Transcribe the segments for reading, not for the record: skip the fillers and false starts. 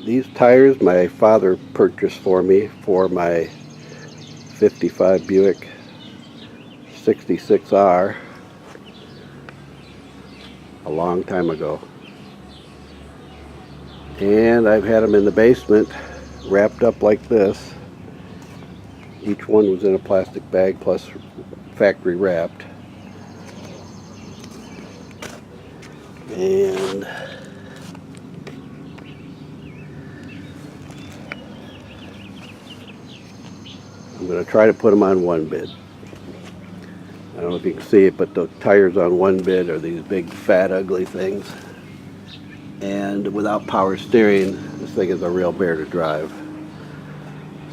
These tires my father purchased for me for my 55 Buick 66R a long time ago. And I've had them in the basement wrapped up like this. Each one was in a plastic bag plus factory wrapped. And I'm going to try to put them on one bid. I don't know if you can see it, but the tires on one bid are these big, fat, ugly things. And without power steering, this thing is a real bear to drive.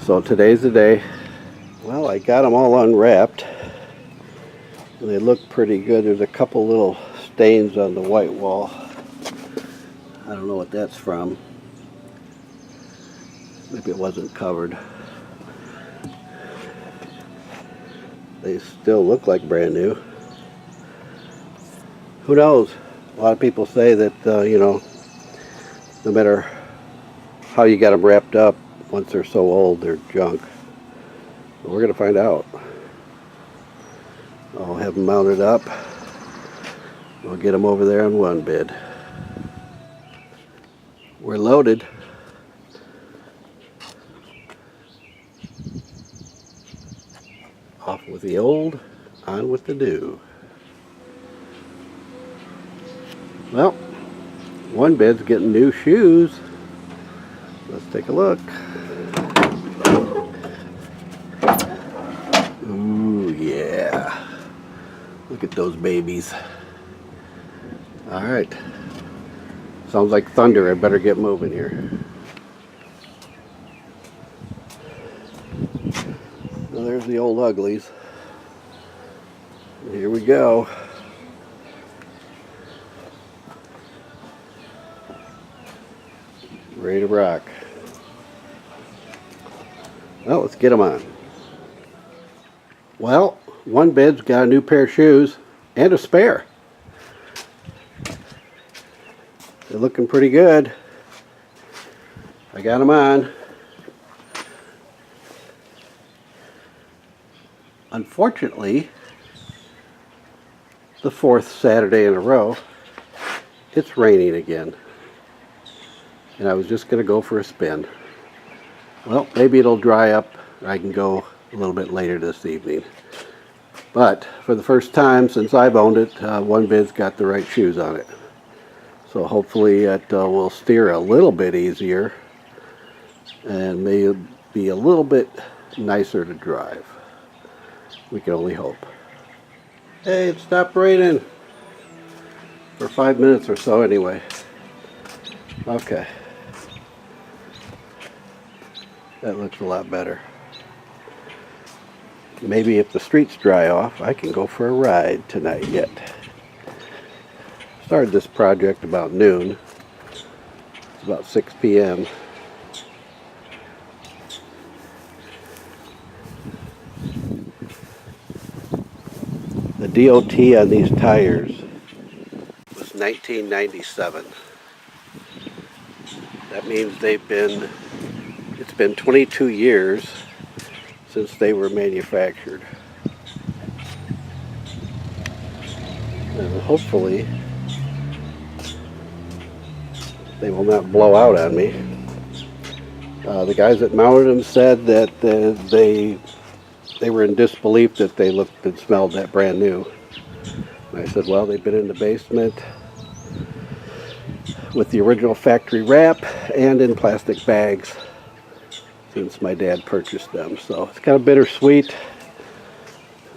So today's the day. Well, I got them all unwrapped. And they look pretty good. There's a couple little stains on the white wall. I don't know what that's from. Maybe it wasn't covered. They still look like brand new. Who knows? A lot of people say that, you know, no matter how you got them wrapped up, once they're so old, they're junk. But we're going to find out. I'll have them mounted up. We'll get them over there on one bid. We're loaded. Off with the old, on with the new. Well, one bed's getting new shoes. Let's take a look. Ooh, yeah. Look at those babies. All right. Sounds like thunder. I better get moving here. Well, there's the old uglies. Here we go. Ready to rock. Well, let's get them on. Well, one bed's got a new pair of shoes and a spare. They're looking pretty good. I got them on. Unfortunately, the fourth Saturday in a row, it's raining again. And I was just going to go for a spin. Well, maybe it'll dry up. I can go a little bit later this evening. But for the first time since I've owned it, one bid's got the right shoes on it. So hopefully it will steer a little bit easier and may be a little bit nicer to drive. We can only hope. Hey, it stopped raining for 5 minutes or so anyway. Okay. That looks a lot better. Maybe if the streets dry off, I can go for a ride tonight yet. Started this project about noon. It's about 6 p.m. The DOT on these tires was 1997. That means it's been 22 years since they were manufactured. And hopefully they will not blow out on me. The guys that mounted them said that they were in disbelief that they looked and smelled that brand new. And I said, well, they've been in the basement with the original factory wrap and in plastic bags since my dad purchased them. So it's kind of bittersweet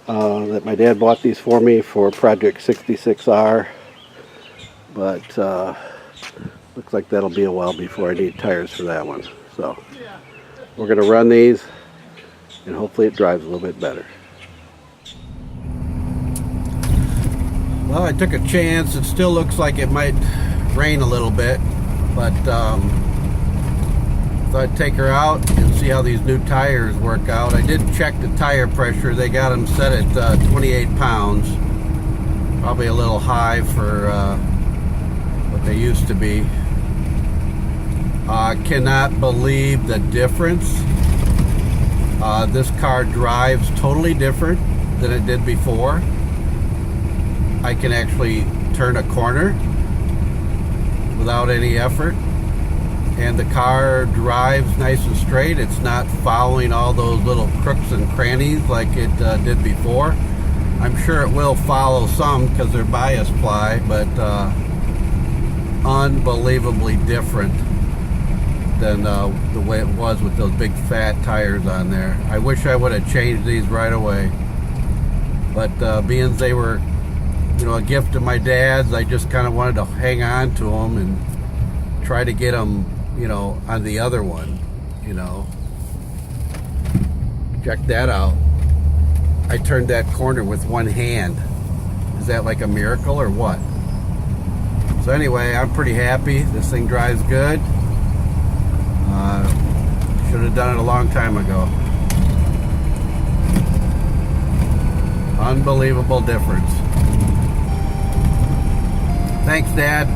that my dad bought these for me for Project 66R, but looks like that'll be a while before I need tires for that one. So we're going to run these and hopefully it drives a little bit better. Well, I took a chance. It still looks like it might rain a little bit, but thought I'd take her out and see how these new tires work out. I did check the tire pressure. They got them set at 28 pounds. Probably a little high for what they used to be. I cannot believe the difference. This car drives totally different than it did before. I can actually turn a corner without any effort, and the car drives nice and straight. It's not following all those little crooks and crannies like it did before. I'm sure it will follow some because they're bias ply, but unbelievably different than the way it was with those big fat tires on there. I wish I would have changed these right away, but being they were, you know, a gift of my dad's, I just kind of wanted to hang on to them and try to get them, you know, on the other one, you know. Check that out. I turned that corner with one hand. Is that like a miracle or what? So anyway, I'm pretty happy. This thing drives good. Should have done it a long time ago. Unbelievable difference. Thanks, Dad.